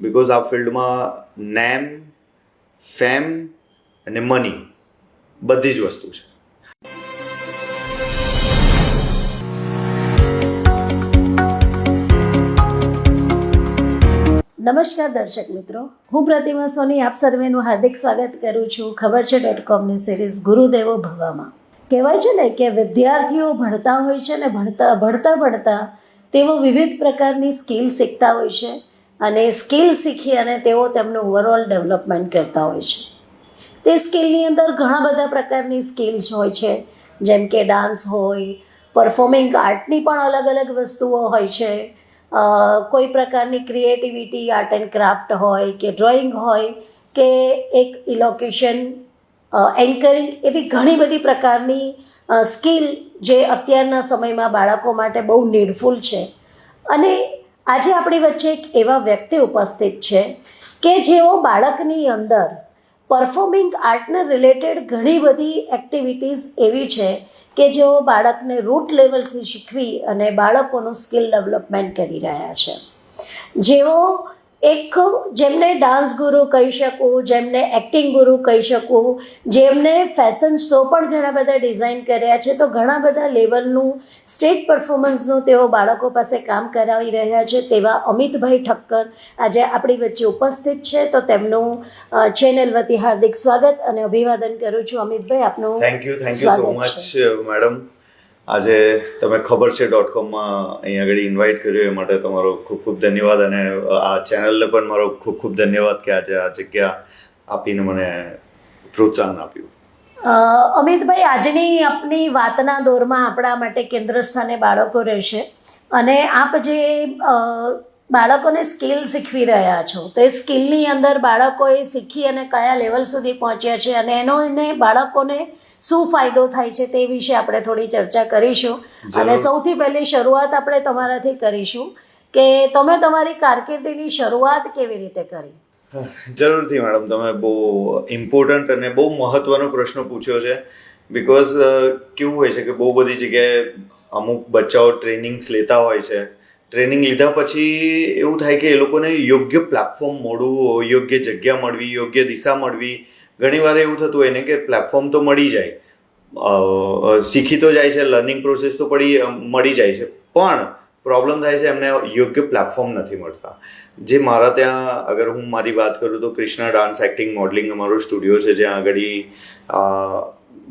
Because આ ફિલ્ડમાં name, fame અને મની બધી જ વસ્તુ છે. નમસ્કાર દર્શક મિત્રો, હું પ્રતિમા સોની આપ સર્વેનું હાર્દિક સ્વાગત કરું છું ખબર છે .comની સિરીઝ ગુરુદેવો ભવામાં. કહેવાય છે ને કે વિદ્યાર્થીઓ ભણતા હોય છે ને ભણતા તેઓ વિવિધ પ્રકારની સ્કિલ શીખતા હોય છે અને સ્કિલ શીખી અને તેઓ તેમનું ઓવરઓલ ડેવલપમેન્ટ કરતા હોય છે. તે સ્કિલની અંદર ઘણા બધા પ્રકારની સ્કિલ્સ હોય છે, જેમ કે ડાન્સ હોય, પરફોર્મિંગ આર્ટની પણ અલગ અલગ વસ્તુઓ હોય છે, કોઈ પ્રકારની ક્રિએટિવિટી આર્ટ એન્ડ ક્રાફ્ટ હોય કે ડ્રોઈંગ હોય કે એક ઇલોક્યુશન, એન્કરિંગ, એવી ઘણી બધી પ્રકારની સ્કિલ જે અત્યારના સમયમાં બાળકો માટે બહુ નીડફુલ છે. અને આજે આપણી વચ્ચે એક એવા વ્યક્તિ ઉપસ્થિત છે કે જેઓ બાળકની અંદર પરફોર્મિંગ આર્ટને રિલેટેડ ઘણી બધી એક્ટિવિટીઝ એવી છે કે જેઓ બાળકને રૂટ લેવલથી શીખવી અને બાળકોનું સ્કિલ ડેવલપમેન્ટ કરી રહ્યા છે. જેઓ એક જેમને ડાન્સ ગુરુ કહી શકું, જેમને એક્ટિંગ ગુરુ કહી શકું, જેમને ફેશન શો પણ ઘણા બધા ડિઝાઇન કર્યા છે, તો ઘણા બધા લેવલનું સ્ટેજ પરફોર્મન્સનું તેઓ બાળકો પાસે કામ કરાવી રહ્યા છે. તેવા અમિતભાઈ ઠક્કર આજે આપણી વચ્ચે ઉપસ્થિત છે, તો તેમનું ચેનલ વતી હાર્દિક સ્વાગત અને અભિવાદન કરું છું. અમિતભાઈ, આપનું thank you so much madam. આજે તમે ખબર છે .comમાં અહીં આગળ ઇન્વાઇટ કર્યો એ માટે તમારો ખૂબ ખૂબ ધન્યવાદ, અને આ ચેનલને પણ મારો ખૂબ ખૂબ ધન્યવાદ કે આજે આ જગ્યા આપીને મને પ્રોત્સાહન આપ્યું. અમિતભાઈ, આજની આપની વાતના દોરમાં આપણા માટે કેન્દ્ર સ્થાને બાળકો રહેશે અને આપ જે બાળકોને સ્કિલ શીખવી રહ્યા છો, તે સ્કિલની અંદર બાળકોએ શીખી અને કયા લેવલ સુધી પહોંચ્યા છે અને એને બાળકોને શું ફાયદો થાય છે તે વિશે આપણે થોડી ચર્ચા કરીશું. અને સૌથી પહેલી શરૂઆત આપણે તમારાથી કરીશું કે તમે તમારી કારકિર્દીની શરૂઆત કેવી રીતે કરી? જરૂરથી મેડમ, તમે બહુ ઇમ્પોર્ટન્ટ અને બહુ મહત્વનો પ્રશ્ન પૂછ્યો છે. બિકોઝ કેવું હોય છે કે બહુ બધી જગ્યાએ અમુક બચ્ચાઓ ટ્રેનિંગ્સ લેતા હોય છે. ટ્રેનિંગ લીધા પછી એવું થાય કે એ લોકોને યોગ્ય પ્લેટફોર્મ મળવું, યોગ્ય જગ્યા મળવી, યોગ્ય દિશા મળવી. ઘણીવાર એવું થતું હોય ને કે પ્લેટફોર્મ તો મળી જાય, શીખી તો જાય છે, લર્નિંગ પ્રોસેસ તો મળી જાય છે, પણ પ્રોબ્લેમ થાય છે એમને યોગ્ય પ્લેટફોર્મ નથી મળતા. જે મારા ત્યાં, અગર હું મારી વાત કરું તો કૃષ્ણા ડાન્સ એક્ટિંગ મોડલિંગ અમારો સ્ટુડિયો છે, જ્યાં આગળ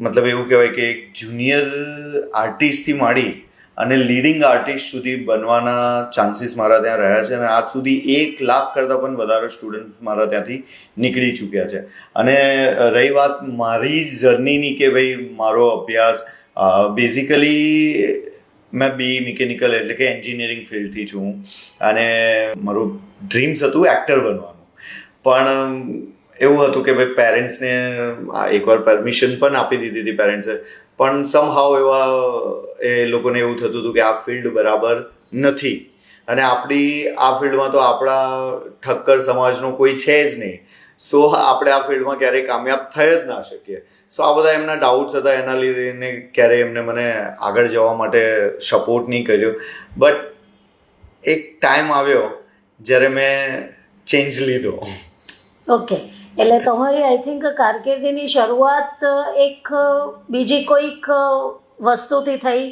મતલબ એવું કહેવાય કે એક જુનિયર આર્ટિસ્ટથી માંડી અને લીડિંગ આર્ટિસ્ટ સુધી બનવાના ચાન્સીસ મારા ત્યાં રહ્યા છે. અને આજ સુધી 1 લાખ કરતાં પણ વધારે સ્ટુડન્ટ મારા ત્યાંથી નીકળી ચૂક્યા છે. અને રહી વાત મારી જર્નીની કે ભાઈ મારો અભ્યાસ, બેઝિકલી મેં BE મિકેનિકલ એટલે કે એન્જિનિયરિંગ ફિલ્ડથી છું અને મારું ડ્રીમ્સ હતું એક્ટર બનવાનું. પણ એવું હતું કે ભાઈ પેરેન્ટ્સને એકવાર પરમિશન પણ આપી દીધી હતી પેરેન્ટ્સે, પણ સમહાવ એવા એ લોકોને એવું થતું હતું કે આ ફિલ્ડ બરાબર નથી અને આપણી આ ફિલ્ડમાં તો આપણા ઠક્કર સમાજનો કોઈ છે જ નહીં, સો આપણે આ ફિલ્ડમાં ક્યારેય કામયાબ થઈ જ ના શકીએ. સો આ બધા એમના ડાઉટ્સ હતા, એના લીધે ક્યારેય એમને મને આગળ જવા માટે સપોર્ટ નહીં કર્યો. બટ એક ટાઈમ આવ્યો જ્યારે મેં ચેન્જ લીધો. ઓકે, એટલે તમારી આઈ થિંક કારકિર્દીની શરૂઆત એક બીજી કોઈક વસ્તુથી થઈ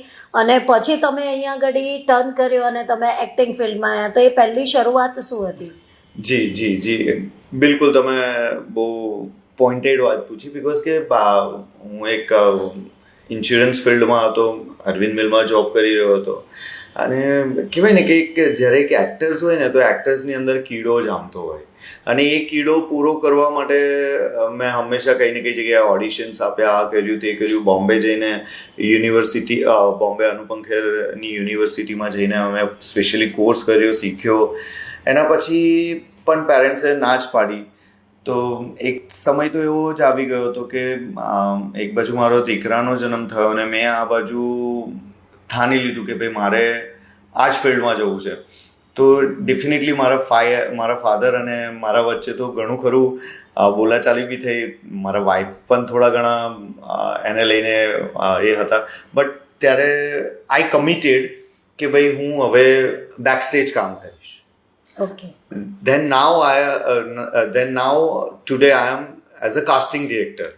અને પછી તમે અહીંયા આગળ ટર્ન કર્યો અને તમે એક્ટિંગ ફિલ્ડમાં આવ્યા, તો એ પહેલી શરૂઆત શું હતી? જી બિલકુલ, તમે બહુ પોઈન્ટેડ વાત પૂછી. બિકોઝ કે હું એક ઇન્સ્યોરન્સ ફિલ્ડમાં હતો, અરવિંદ મિલમાં જોબ કરી રહ્યો હતો અને કહેવાય ને કે જ્યારે એક એક્ટર્સ હોય ને તો એક્ટર્સની અંદર કીડો જામતો હોય અને એ કીડો પૂરો કરવા માટે મેં હંમેશા કંઈ ને કંઈ જગ્યાએ ઓડિશન્સ આપ્યા, આ કર્યું તે કર્યું. બોમ્બે જઈને યુનિવર્સિટી, બોમ્બે અનુપમ ખેરની યુનિવર્સિટીમાં જઈને અમે સ્પેશિયલી કોર્સ કર્યો, શીખ્યો. એના પછી પણ પેરેન્ટ્સે ના જ પાડી. તો એક સમય તો એવો જ આવી ગયો હતો કે એક બાજુ મારો દીકરાનો જન્મ થયો અને મેં આ બાજુ ઠાની લીધું કે ભાઈ મારે આ જ ફિલ્ડમાં જવું છે. તો ડેફિનેટલી મારા ફાધર અને મારા વચ્ચે તો ઘણું ખરું બોલાચાલી બી થઈ. મારા વાઈફ પણ થોડા ઘણા એને લઈને એ હતા. બટ ત્યારે આઈ કમિટેડ કે ભાઈ હું હવે બેક સ્ટેજ કામ કરીશ. Okay. then now today I am as a casting director,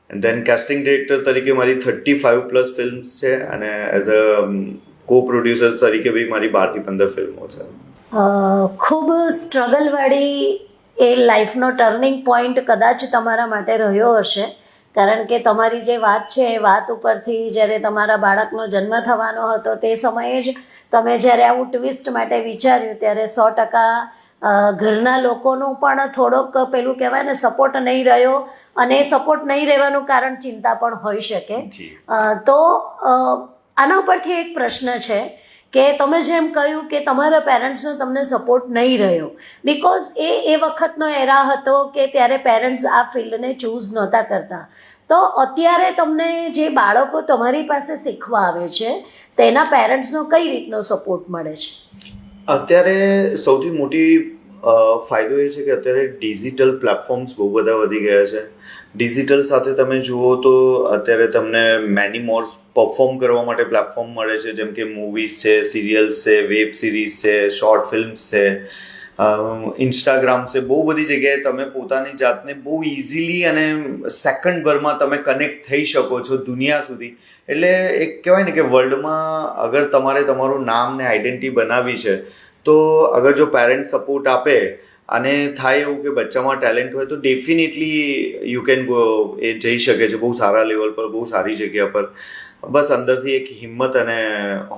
and then casting director તરીકે મારી 35 પ્લસ ફિલ્મ્સ છે, અને એઝ અ કો પ્રોડ્યુસર તરીકે બી મારી 12 થી 15 ફિલ્મો છે. ખૂબ સ્ટ્રગલવાળી એ લાઈફનો ટર્નિંગ પોઈન્ટ કદાચ તમારા માટે રહ્યો હશે, કારણ કે તમારી જે વાત છે એ વાત ઉપરથી જ્યારે તમારા બાળકનો જન્મ થવાનો હતો તે સમયે જ તમે જ્યારે આવું ટ્વિસ્ટ માટે વિચાર્યું ત્યારે 100% ઘરના લોકોનું પણ થોડોક પેલું કહેવાય ને સપોર્ટ નહીં રહ્યો, અને એ સપોર્ટ નહીં રહેવાનું કારણ ચિંતા પણ હોઈ શકે. તો આના ઉપરથી એક પ્રશ્ન છે કે તમે જેમ કહ્યું કે તમારા પેરેન્ટ્સનો તમને સપોર્ટ નહીં રહ્યો, બિકોઝ એ વખતનો એરા હતો કે ત્યારે પેરેન્ટ્સ આ ફિલ્ડને ચૂઝ નહોતા કરતા. તો અત્યારે તમને જે બાળકો તમારી પાસે શીખવા આવે છે તેના પેરેન્ટ્સનો કઈ રીતનો સપોર્ટ મળે છે? અત્યારે સૌથી મોટી ફાયદો એ છે કે અત્યારે ડિજિટલ પ્લેટફોર્મ્સ બહુ બધા વધી ગયા છે. ડિજિટલ સાથે તમે જુઓ તો અત્યારે તમને મેની મોર પરફોર્મ કરવા માટે પ્લેટફોર્મ મળે છે, જેમ કે મૂવીઝ છે, સિરિયલ્સ છે, વેબ સિરીઝ છે, શોર્ટ ફિલ્મ્સ છે, ઇન્સ્ટાગ્રામ છે. બહુ બધી જગ્યાએ તમે પોતાની જાતને બહુ ઇઝીલી અને સેકન્ડભરમાં તમે કનેક્ટ થઈ શકો છો દુનિયા સુધી. એટલે એક કહેવાય ને કે વર્લ્ડમાં અગર તમારે તમારું નામ ને આઈડેન્ટિટી બનાવવી છે, તો અગર જો પેરેન્ટ સપોર્ટ આપે અને થાય એવું કે બચ્ચામાં ટેલેન્ટ હોય, તો ડેફિનેટલી યુ કેન ગો, એ જઈ શકે છે બહુ સારા લેવલ પર, બહુ સારી જગ્યા પર. બસ અંદરથી એક હિંમત અને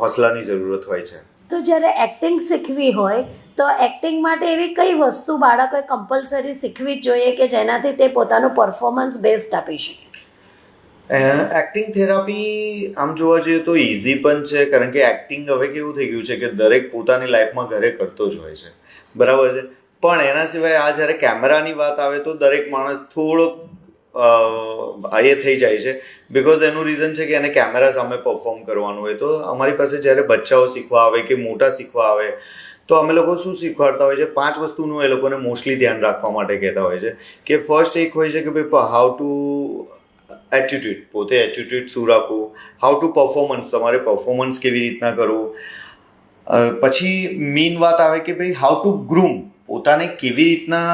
હોસલાની જરૂરત હોય છે. તો જ્યારે એક્ટિંગ શીખવી હોય તો એક્ટિંગ માટે એવી કઈ વસ્તુ બાળકોએ કમ્પલસરી શીખવી જ જોઈએ કે જેનાથી તે પોતાનું પરફોર્મન્સ બેસ્ટ આપી શકે? એક્ટિંગ થેરાપી આમ જોવા જઈએ તો ઇઝી પણ છે, કારણ કે એક્ટિંગ હવે કેવું થઈ ગયું છે કે દરેક પોતાની લાઈફમાં ઘરે કરતો જ હોય છે, બરાબર છે. પણ એના સિવાય આ જ્યારે કેમેરાની વાત આવે તો દરેક માણસ થોડોક એ થઈ જાય છે, બિકોઝ એનું રીઝન છે કે એને કેમેરા સામે પરફોર્મ કરવાનું હોય. તો અમારી પાસે જ્યારે બચ્ચાઓ શીખવા આવે કે મોટા શીખવા આવે તો અમે લોકો શું શીખવાડતા હોય છે, 5 વસ્તુનું એ લોકોને મોસ્ટલી ધ્યાન રાખવા માટે કહેતા હોય છે. કે ફર્સ્ટ એક હોય છે કે ભાઈ હાઉ ટુ એટીટ્યુડ, પોતે એટીટ્યુડ શું રાખવું, હાઉ ટુ પરફોર્મન્સ, તમારે પરફોર્મન્સ કેવી રીતના કરવું. પછી મેઇન વાત આવે કે ભાઈ હાઉ ટુ ગ્રૂમ, પોતાને કેવી રીતના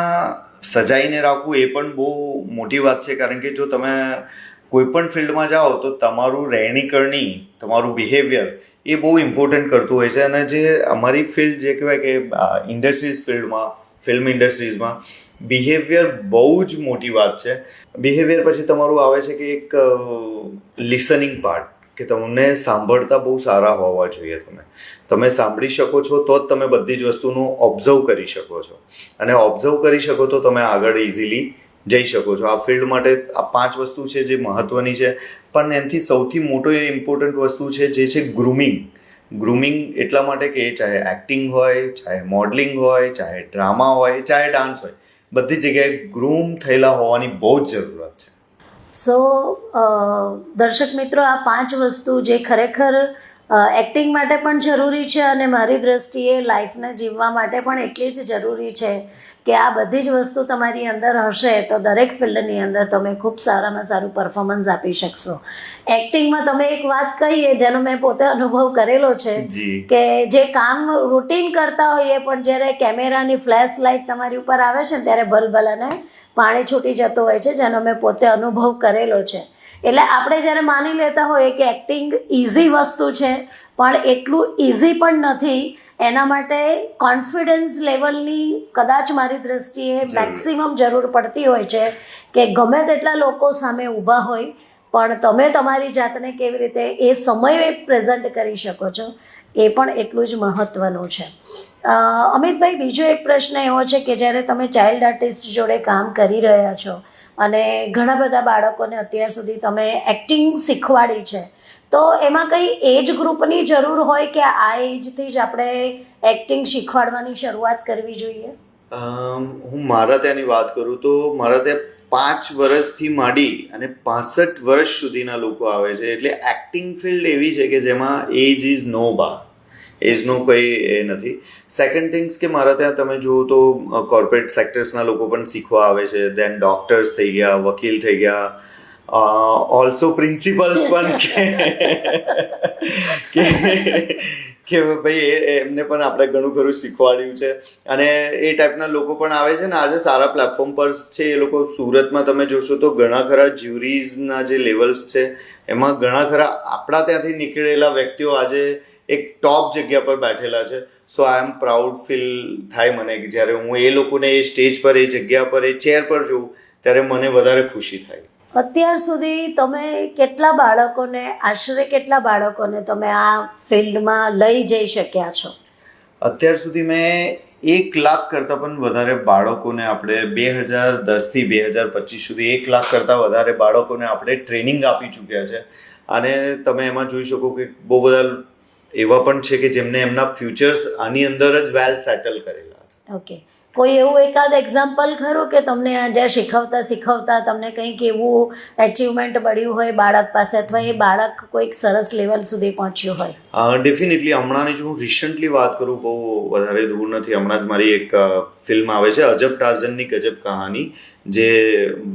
સજાઈને રાખવું. એ પણ બહુ મોટી વાત છે, કારણ કે જો તમે કોઈ પણ ફિલ્ડમાં જાઓ તો તમારું રહેણીકરણી, તમારું બિહેવિયર એ બહુ ઇમ્પોર્ટન્ટ કરતું હોય છે. અને જે અમારી ફિલ્ડ જે કહેવાય કે ઇન્ડસ્ટ્રીઝ ફિલ્ડમાં, ફિલ્મ ઇન્ડસ્ટ્રીઝમાં બિહેવિયર બહુ જ મોટી વાત છે. બિહેવિયર પછી તમારું આવે છે કે એક લિસનિંગ પાર્ટ, કે તમને સાંભળતા બહુ સારા હોવા જોઈએ. તમે સાંભળી શકો છો તો જ તમે બધી જ વસ્તુનું ઓબ્ઝર્વ કરી શકો છો, અને ઓબ્ઝર્વ કરી શકો તો તમે આગળ ઇઝીલી જઈ શકો છો. આ ફિલ્ડ માટે આ 5 વસ્તુ છે જે મહત્વની છે. પણ એનાથી સૌથી મોટો એ ઇમ્પોર્ટન્ટ વસ્તુ છે જે છે ગ્રૂમિંગ. ગ્રૂમિંગ એટલા માટે કે ચાહે એક્ટિંગ હોય, ચાહે મોડલિંગ હોય, ચાહે ડ્રામા હોય, ચાહે ડાન્સ હોય, બધી જગ્યાએ ગ્રૂમ થયેલા હોવાની બહુ જ જરૂરત છે. સો દર્શક મિત્રો, આ 5 વસ્તુ જે ખરેખર એક્ટિંગ માટે પણ જરૂરી છે અને મારી દ્રષ્ટિએ લાઈફને જીવવા માટે પણ એટલી જ જરૂરી છે કે આ બધી જ વસ્તુ તમારી અંદર હશે તો દરેક ફિલ્ડની અંદર તમે ખૂબ સારામાં સારું પરફોર્મન્સ આપી શકશો. એક્ટિંગમાં તમે એક વાત કહીએ જેનો મેં પોતે અનુભવ કરેલો છે કે જે કામ રૂટીન કરતા હોઈએ પણ જ્યારે કેમેરાની ફ્લેશ લાઇટ તમારી ઉપર આવે છે ને ત્યારે ભલભલાને પાણી છૂટી જતું હોય છે, જેનો મેં પોતે અનુભવ કરેલો છે. એટલે આપણે જ્યારે માની લેતા હોઈએ કે એક્ટિંગ ઇઝી વસ્તુ છે, પણ એટલું ઇઝી પણ નથી. એના માટે કોન્ફિડન્સ લેવલની કદાચ મારી દ્રષ્ટિએ મેક્સિમમ જરૂર પડતી હોય છે કે ગમે તેટલા લોકો સામે ઊભા હોય પણ તમે તમારી જાતને કેવી રીતે એ સમયે પ્રેઝન્ટ કરી શકો છો એ પણ એટલું જ મહત્ત્વનું છે. અમિતભાઈ, બીજો એક પ્રશ્ન એવો છે કે જ્યારે તમે ચાઇલ્ડ આર્ટિસ્ટ જોડે કામ કરી રહ્યા છો અને ઘણા બધા બાળકોને અત્યાર સુધી તમે એક્ટિંગ શીખવાડી છે, તો એમાં કંઈ એજ ગ્રુપની જરૂર હોય કે આ એજથી જ આપણે એક્ટિંગ શીખવાડવાની શરૂઆત કરવી જોઈએ? હું મારા ત્યાંની વાત કરું તો મારા ત્યાં 5 વર્ષથી માંડી અને 65 વર્ષ સુધીના લોકો આવે છે. એટલે એક્ટિંગ ફિલ્ડ એવી છે કે જેમાં એજ ઇઝ નો બાર, એજનો કોઈ એ નથી. સેકન્ડ થિંગ્સ કે મારા ત્યાં તમે જુઓ તો કોર્પોરેટ સેક્ટર્સના લોકો પણ શીખવા આવે છે. દેન ડોક્ટર્સ થઈ ગયા, વકીલ થઈ ગયા, ઓલ્સો પ્રિન્સિપલ્સ પણ કે ભાઈ એમને પણ આપણે ઘણું ખરું શીખવાડ્યું છે. અને એ ટાઈપના લોકો પણ આવે છે ને આજે સારા પ્લેટફોર્મ પર છે. એ લોકો સુરતમાં તમે જોશો તો ઘણા ખરા જ્યુરીઝના જે લેવલ્સ છે એમાં ઘણા ખરા આપણા ત્યાંથી નીકળેલા વ્યક્તિઓ આજે એક ટોપ જગ્યા પર બેઠેલા છે. સો આઈ એમ પ્રાઉડ ફીલ થાય મને કે જ્યારે હું એ લોકોને એ સ્ટેજ પર, એ જગ્યા પર, એ ચેર પર જોઉં ત્યારે મને વધારે ખુશી થાય. અત્યાર સુધી તમે કેટલા બાળકોને, આશરે કેટલા બાળકોને તમે આ ફિલ્ડમાં લઈ જઈ શક્યા છો? અત્યાર સુધી મેં 1 લાખ કરતાં પણ વધારે બાળકોને આપણે 2010થી 2025 સુધી 1 લાખ કરતાં વધારે બાળકોને આપણે ટ્રેનિંગ આપી ચૂક્યા છે. અને તમે એમાં જોઈ શકો કે બહુ બધા એવા પણ છે કે જેમને એમના ફ્યુચર્સ આની અંદર જ વેલ સેટલ કરેલા છે. ઓકે, કોઈ એવું એકાદ એક્ઝામ્પલ ખરું કે તમને આ જ્યાં શીખવતા તમને કંઈક એવું એચિવમેન્ટ મળ્યું હોય બાળક પાસે, અથવા એ બાળક કોઈક સરસ લેવલ સુધી પહોંચ્યું હોય? ડેફિનેટલી. હમણાંની જો હું રિસન્ટલી વાત કરું, બહુ વધારે દૂર નથી, હમણાં જ મારી એક ફિલ્મ આવે છે અજબ ટાર્ઝનની ગજબ કહાની, જે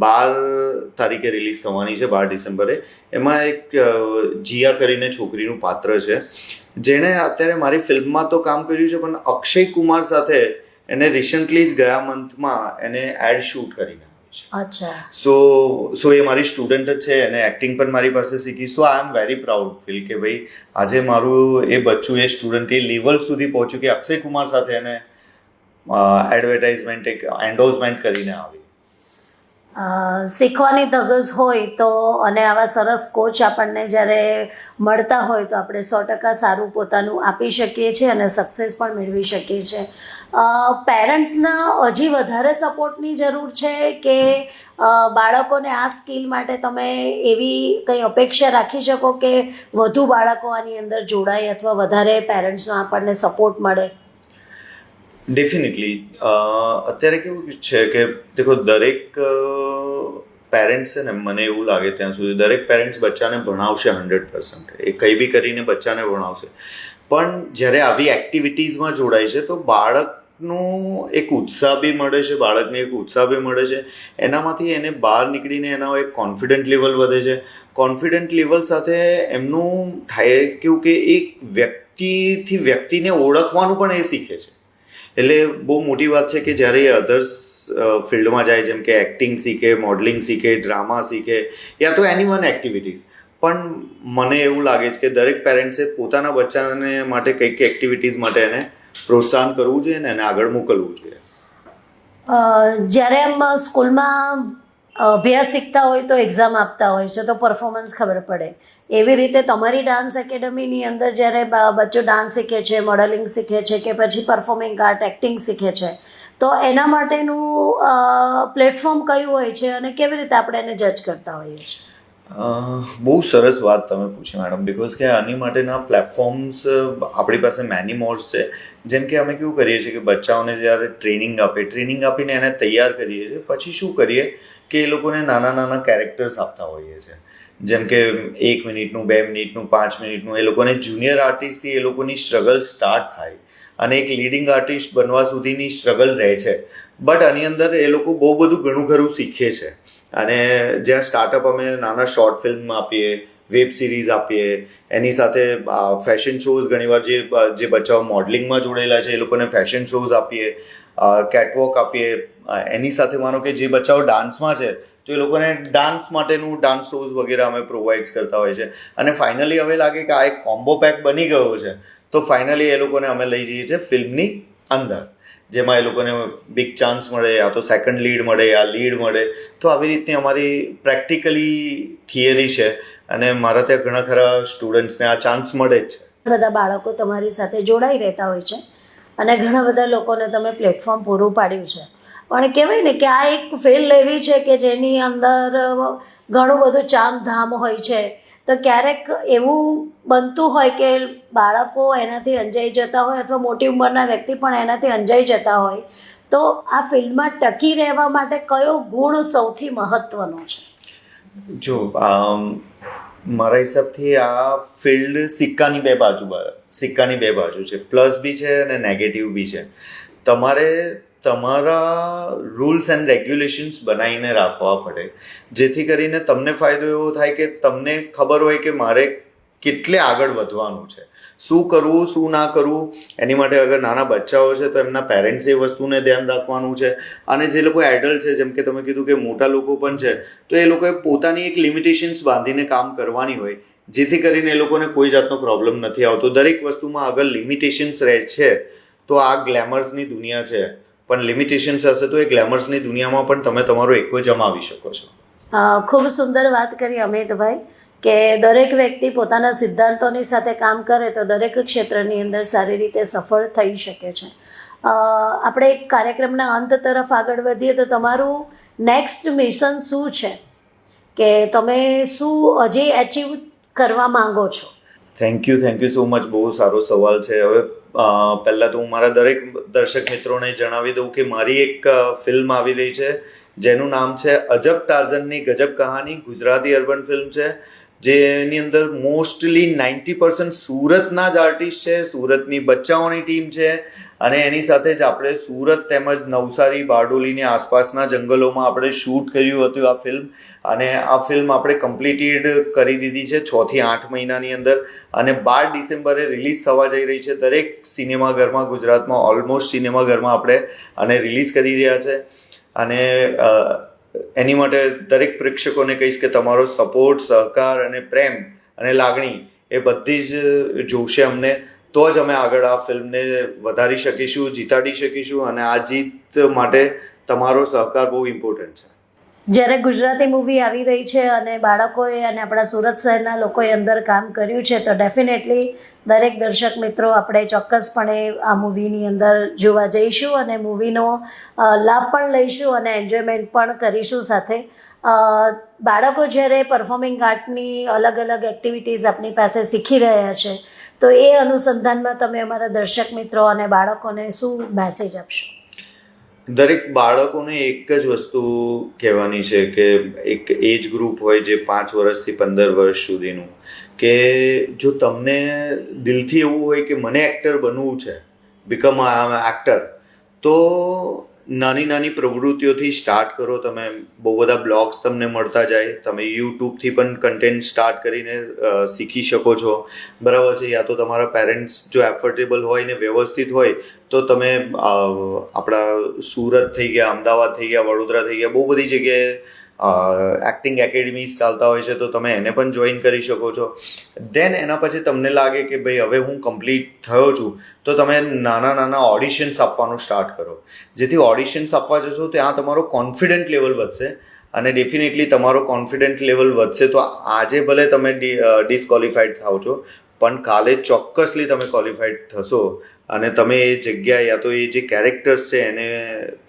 12 તારીખે રિલીઝ થવાની છે, 12 ડિસેમ્બરે. એમાં એક જીયા કરીને છોકરીનું પાત્ર છે જેણે અત્યારે મારી ફિલ્મમાં તો કામ કર્યું છે, પણ અક્ષય કુમાર સાથે એને રિસન્ટલી જ ગયા મંથમાં એને એડ શૂટ કરીને આવી છે. અચ્છા. સો એ મારી સ્ટુડન્ટ જ છે, એને એક્ટિંગ પણ મારી પાસે શીખી. સો આઈ એમ વેરી પ્રાઉડ ફીલ કે ભાઈ આજે મારું એ બચ્ચું, એ સ્ટુડન્ટ એ લેવલ સુધી પહોંચ્યું કે અક્ષય કુમાર સાથે એને એડવર્ટાઇઝમેન્ટ, એક એન્ડોર્સમેન્ટ કરીને આવી. શીખવાની ધગસ હોય તો, અને આવા સરસ કોચ આપણને જ્યારે મળતા હોય તો આપણે 100% સારું પોતાનું આપી શકીએ છીએ અને સક્સેસ પણ મેળવી શકીએ છીએ. પેરેન્ટ્સના હજી વધારે સપોર્ટની જરૂર છે કે બાળકોને આ સ્કિલ માટે તમે એવી કંઈ અપેક્ષા રાખી શકો કે વધુ બાળકો આની અંદર જોડાય અથવા વધારે પેરેન્ટ્સનો આપણને સપોર્ટ મળે? ડેફિનેટલી. અત્યારે કેવું છે કે દેખો, દરેક પેરેન્ટ્સ છે ને, મને એવું લાગે ત્યાં સુધી દરેક પેરેન્ટ્સ બચ્ચાને ભણાવશે 100%, એ કંઈ બી કરીને બચ્ચાને ભણાવશે. પણ જ્યારે આવી એક્ટિવિટીઝમાં જોડાય છે તો બાળકનું એક ઉત્સાહ બી મળે છે, બાળકને એક ઉત્સાહ બી મળે છે. એનામાંથી એને બહાર નીકળીને એનો એક કોન્ફિડન્ટ લેવલ વધે છે. કોન્ફિડન્ટ લેવલ સાથે એમનું થાય કેવું કે એક વ્યક્તિથી વ્યક્તિને ઓળખવાનું પણ એ શીખે છે. એટલે બહુ મોટી વાત છે કે જ્યારે એ અધર્સ ફિલ્ડમાં જાય, જેમ કે એક્ટિંગ શીખે, મોડલિંગ શીખે, ડ્રામા શીખે, યા તો એની વન એક્ટિવિટીઝ. પણ મને એવું લાગે છે કે દરેક પેરેન્ટ્સે પોતાના બચ્ચાને માટે કંઈક એક્ટિવિટીઝ માટે એને પ્રોત્સાહન કરવું જોઈએ ને એને આગળ મોકલવું જોઈએ. જ્યારે એમ સ્કૂલમાં અભ્યાસ શીખતા હોય તો એક્ઝામ આપતા હોય છે તો પરફોર્મન્સ ખબર પડે. એવી રીતે તમારી ડાન્સ એકેડમીની અંદર જ્યારે બચ્ચો ડાન્સ શીખે છે, મોડલિંગ શીખે છે કે પછી પરફોર્મિંગ આર્ટ, એક્ટિંગ શીખે છે, તો એના માટેનું પ્લેટફોર્મ કયું હોય છે અને કેવી રીતે આપણે એને જજ કરતા હોઈએ છીએ? બહુ સરસ વાત તમે પૂછી મેડમ, બિકોઝ કે આની માટેના પ્લેટફોર્મ્સ આપણી પાસે મેની મોર્સ છે. જેમ કે અમે કેવું કરીએ છીએ કે બચ્ચાઓને જ્યારે ટ્રેનિંગ આપીને એને તૈયાર કરીએ છીએ, પછી શું કરીએ કે એ લોકોને નાના નાના કેરેક્ટર્સ આપતા હોઈએ છીએ. જેમ કે 1 મિનિટનું, 2 મિનિટનું, 5 મિનિટનું. એ લોકોને જુનિયર આર્ટિસ્ટથી એ લોકોની સ્ટ્રગલ સ્ટાર્ટ થાય અને એક લીડિંગ આર્ટિસ્ટ બનવા સુધીની સ્ટ્રગલ રહે છે. બટ આની અંદર એ લોકો બહુ બધું ઘણું ખરું શીખે છે. અને જ્યાં સ્ટાર્ટઅપ અમે નાના શોર્ટ ફિલ્મ આપીએ, વેબ સિરીઝ આપીએ, એની સાથે ફેશન શોઝ, ઘણીવાર જે બચ્ચાઓ મોડલિંગમાં જોડાયેલા છે એ લોકોને ફેશન શોઝ આપીએ, કેટવોક આપીએ. એની સાથે માનો કે જે બચ્ચાઓ ડાન્સમાં છે તો એ લોકોને ડાન્સ માટેનું ડાન્સ શોઝ વગેરે અમે પ્રોવાઈડ કરતા હોય છે. અને ફાઇનલી હવે લાગે કે આ એક કોમ્બો પેક બની ગયો છે તો ફાઇનલી એ લોકોને અમે લઈ જઈએ છીએ ફિલ્મની અંદર, જેમાં એ લોકોને બિગ ચાન્સ મળે, યા તો સેકન્ડ લીડ મળે, યા લીડ મળે. તો આવી રીતની અમારી પ્રેક્ટિકલી થિયરી છે અને મારા ત્યાં ઘણા ખરા સ્ટુડન્ટ્સને આ ચાન્સ મળે જ છે. બધા બાળકો તમારી સાથે જોડાઈ રહેતા હોય છે અને ઘણા બધા લોકોને તમે પ્લેટફોર્મ પૂરું પાડ્યું છે. પણ કહેવાય ને કે આ એક ફિલ્ડ એવી છે કે જેની અંદર ઘણું બધું ચામધામ હોય છે. તો ક્યારેક એવું બનતું હોય કે બાળકો એનાથી અંજાઈ જતા હોય અથવા મોટી ઉંમરના વ્યક્તિ પણ એનાથી અંજાઈ જતા હોય, તો આ ફિલ્ડમાં ટકી રહેવા માટે કયો ગુણ સૌથી મહત્વનો છે? જો મારા હિસાબથી આ ફિલ્ડ સિક્કાની બે બાજુ છે. પ્લસ બી છે અને નેગેટિવ બી છે. તમારે તમારા રૂલ્સ એન્ડ રેગ્યુલેશન્સ બનાવીને રાખવા પડે, જેથી કરીને તમને ફાયદો એવો થાય કે તમને ખબર હોય કે મારે કેટલે આગળ વધવાનું છે. શું કરવું શું ના કરવું. એની માટે અગર નાના બચ્ચાઓ છે તો એમના પેરેન્ટ્સે એ વસ્તુને ધ્યાન રાખવાનું છે. અને જે લોકો એડલ્ટ છે, જેમ કે તમે કીધું કે મોટા લોકો પણ છે, તો એ લોકોએ પોતાની એક લિમિટેશન્સ બાંધીને કામ કરવાની હોય, જેથી કરીને એ લોકોને કોઈ જાતનો પ્રોબ્લેમ નથી આવતો. દરેક વસ્તુમાં અગર લિમિટેશન્સ રહે છે તો આ ગ્લેમર્સની દુનિયા છે, પણ લિમિટેશન્સ હશે તો એ ગ્લેમર્સની દુનિયામાં પણ તમે તમારો એકો જમાવી શકો છો. ખૂબ સુંદર વાત કરી અમિતભાઈ કે દરેક વ્યક્તિ પોતાના સિદ્ધાંતોની સાથે કામ કરે તો દરેક ક્ષેત્રની અંદર સારી રીતે સફળ થઈ શકે છે. આપણે એક કાર્યક્રમના અંત તરફ આગળ વધીએ તો તમારું નેક્સ્ટ મિશન શું છે, કે તમે શું હજી એચીવ કરવા માંગો છો? Thank you so much. બહુ સારો સવાલ છે. હવે પહેલાં તો હું મારા દરેક દર્શક મિત્રોને જણાવી દઉં કે મારી એક ફિલ્મ આવી રહી છે જેનું નામ છે અજબ ટાર્ઝનની ગજબ કહાની. ગુજરાતી અર્બન ફિલ્મ છે, જેની અંદર મોસ્ટલી 90% સુરતના જ આર્ટિસ્ટ છે, સુરતની બચ્ચાઓની ટીમ છે. અને એની સાથે જ આપણે સુરત તેમજ નવસારી, બારડોલીની આસપાસના જંગલોમાં આપણે શૂટ કર્યું હતું આ ફિલ્મ. અને આ ફિલ્મ આપણે કમ્પ્લીટેડ કરી દીધી છે 6 થી 8 મહિનાની અંદર, અને 12 ડિસેમ્બરે રિલીઝ થવા જઈ રહી છે દરેક સિનેમાઘરમાં. ગુજરાતમાં ઓલમોસ્ટ સિનેમાઘરમાં આપણે આને રિલીઝ કરી રહ્યા છે. અને એની માટે દરેક પ્રેક્ષકોને કહીશ કે તમારો સપોર્ટ, સહકાર અને પ્રેમ અને લાગણી એ બધી જ જોશે અમને, તો જ અમે આગળ આ ફિલ્મને વધારી શકીશું, જીતાડી શકીશું. અને આ જીત માટે તમારો સહકાર બહુ ઇમ્પોર્ટન્ટ છે. જ્યારે ગુજરાતી મૂવી આવી રહી છે અને બાળકોએ અને આપણા સુરત શહેરના લોકોએ અંદર કામ કર્યું છે, તો ડેફિનેટલી દરેક દર્શક મિત્રો આપણે ચોક્કસપણે આ મૂવીની અંદર જોવા જઈશું અને મૂવીનો લાભ પણ લઈશું અને એન્જોયમેન્ટ પણ કરીશું. સાથે બાળકો જ્યારે પરફોર્મિંગ આર્ટની અલગ અલગ એક્ટિવિટીઝ આપણી પાસે શીખી રહ્યા છે, તો એ અનુસંધાનમાં તમે અમારા દર્શક મિત્રો અને બાળકોને શું મેસેજ આપશો? દરેક બાળકોને એક જ વસ્તુ કહેવાની છે કે એક એજ ગ્રુપ હોય જે 5 વર્ષથી 15 વર્ષ સુધીનું, કે જો તમને દિલથી એવું હોય કે મને એક્ટર બનવું છે, બીકમ એક્ટર, તો નાની નાની પ્રવૃત્તિઓથી સ્ટાર્ટ કરો. તમે બહુ બધા બ્લોગ્સ તમને મળતા જાય, તમે યુટ્યુબથી પણ કન્ટેન્ટ સ્ટાર્ટ કરીને શીખી શકો છો, બરાબર છે. યા તો તમારા પેરેન્ટ્સ જો એફર્ટેબલ હોય ને વ્યવસ્થિત હોય તો તમે આપણા સુરત થઈ ગયા, અમદાવાદ થઈ ગયા, વડોદરા થઈ ગયા, બહુ બધી જગ્યાએ એક્ટિંગ એકેડમીઝ ચાલતા હોય છે, તો તમે એને પણ જોઈન કરી શકો છો. દેન એના પછી તમને લાગે કે ભાઈ હવે હું કમ્પ્લીટ થયો છું, તો તમે નાના નાના ઓડિશન્સ આપવાનું સ્ટાર્ટ કરો. જેથી ઓડિશન્સ આપવા જશો ત્યાં તમારો કોન્ફિડન્ટ લેવલ વધશે, અને ડેફિનેટલી તમારો કોન્ફિડન્ટ લેવલ વધશે તો આજે ભલે તમે ડિસ્કોલિફાઈડ થાવ છો, પણ કાલે ચોક્કસલી તમે ક્વોલિફાઈડ થશો. અને તમે એ જગ્યા યા તો એ જે કેરેક્ટર્સ છે એને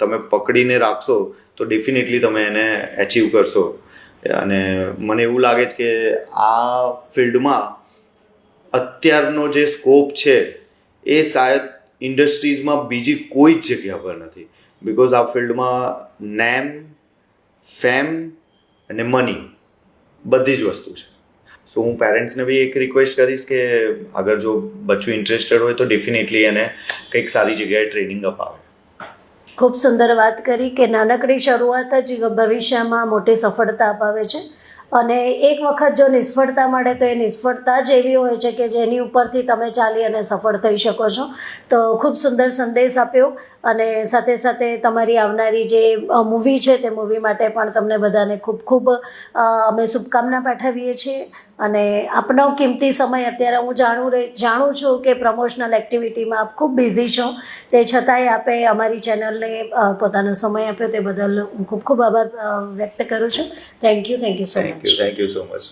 તમે પકડીને રાખશો તો ડેફિનેટલી તમે એને એચીવ કરશો. અને મને એવું લાગે છે કે આ ફિલ્ડમાં અત્યારનો જે સ્કોપ છે એ શાયદ ઇન્ડસ્ટ્રીઝમાં બીજી કોઈ જ જગ્યા પર નથી. બિકોઝ આ ફિલ્ડમાં નેમ, ફેમ અને મની બધી જ વસ્તુ છે. સો હું પેરેન્ટ્સને બી એક રિક્વેસ્ટ કરીશ કે અગર જો બચ્ચું ઇન્ટરેસ્ટેડ હોય તો ડેફિનેટલી એને કંઈક સારી જગ્યાએ ટ્રેનિંગ અપાવે. ખૂબ સુંદર વાત કરી કે નાનકડી શરૂઆત જ ભવિષ્યમાં મોટી સફળતા અપાવે છે. અને એક વખત જો નિષ્ફળતા મળે તો એ નિષ્ફળતા જ એવી હોય છે કે જેની ઉપરથી તમે ચાલી અને સફળ થઈ શકો છો. તો ખૂબ સુંદર સંદેશ આપ્યો, અને સાથે સાથે તમારી આવનારી જે મૂવી છે તે મૂવી માટે પણ તમને બધાને ખૂબ ખૂબ અમે શુભકામના પાઠવીએ છીએ. અને આપનો કિંમતી સમય, અત્યારે હું જાણું છું કે પ્રમોશનલ એક્ટિવિટીમાં આપ ખૂબ બિઝી છો, તે છતાંય આપે અમારી ચેનલને પોતાનો સમય આપ્યો તે બદલ હું ખૂબ ખૂબ આભાર વ્યક્ત કરું છું. Thank you so much. Thank you so much.